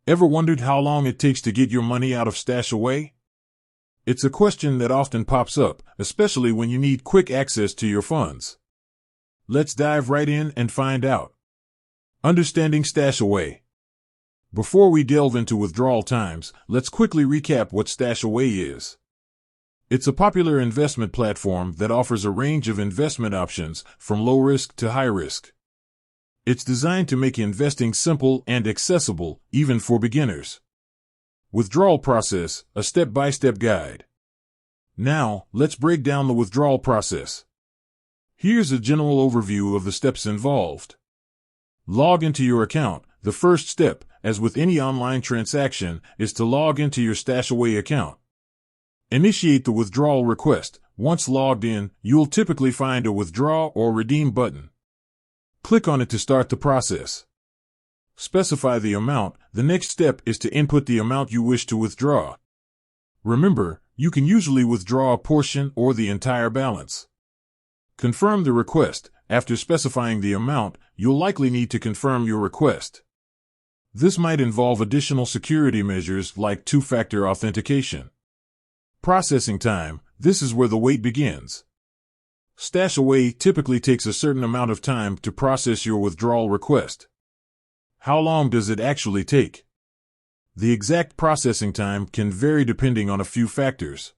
Ever wondered how long it takes to get your money out of StashAway? It's a question that often pops up, especially when you need quick access to your funds. Let's dive right in and find out. Understanding StashAway. Before we delve into withdrawal times, let's quickly recap what StashAway is. It's a popular investment platform that offers a range of investment options, from low risk to high risk. It's designed to make investing simple and accessible, even for beginners. Withdrawal process, a step-by-step guide. Now, let's break down the withdrawal process. Here's a general overview of the steps involved. Log into your account. The first step, as with any online transaction, is to log into your StashAway account. Initiate the withdrawal request. Once logged in, you'll typically find a withdraw or redeem button. Click on it to start the process. Specify the amount. The next step is to input the amount you wish to withdraw. Remember, you can usually withdraw a portion or the entire balance. Confirm the request. After specifying the amount, you'll likely need to confirm your request. This might involve additional security measures like two-factor authentication. Processing time. This is where the wait begins. StashAway typically takes a certain amount of time to process your withdrawal request. How long does it actually take? The exact processing time can vary depending on a few factors.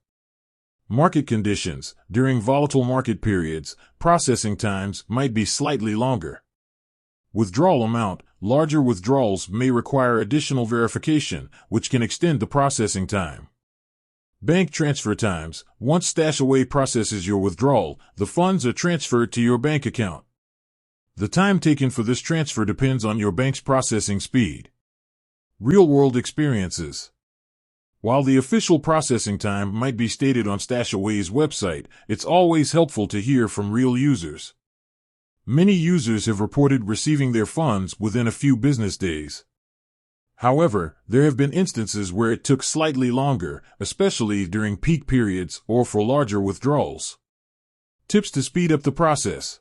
Market conditions. During volatile market periods, processing times might be slightly longer. Withdrawal amount. Larger withdrawals may require additional verification, which can extend the processing time. Bank transfer times. Once StashAway processes your withdrawal, the funds are transferred to your bank account. The time taken for this transfer depends on your bank's processing speed. Real-world experiences. While the official processing time might be stated on StashAway's website, it's always helpful to hear from real users. Many users have reported receiving their funds within a few business days. However, there have been instances where it took slightly longer, especially during peak periods or for larger withdrawals. Tips to speed up the process.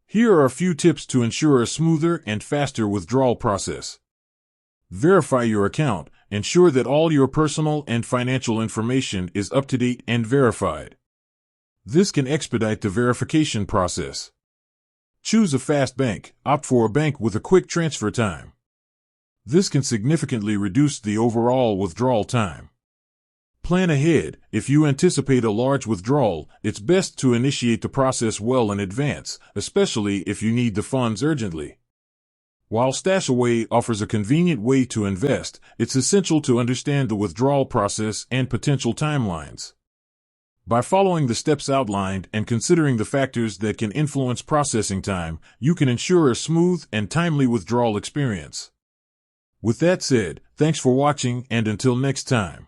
Here are a few tips to ensure a smoother and faster withdrawal process. Verify your account. Ensure that all your personal and financial information is up to date and verified. This can expedite the verification process. Choose a fast bank. Opt for a bank with a quick transfer time. This can significantly reduce the overall withdrawal time. Plan ahead. If you anticipate a large withdrawal, it's best to initiate the process well in advance, especially if you need the funds urgently. While StashAway offers a convenient way to invest, it's essential to understand the withdrawal process and potential timelines. By following the steps outlined and considering the factors that can influence processing time, you can ensure a smooth and timely withdrawal experience. With that said, thanks for watching, and until next time.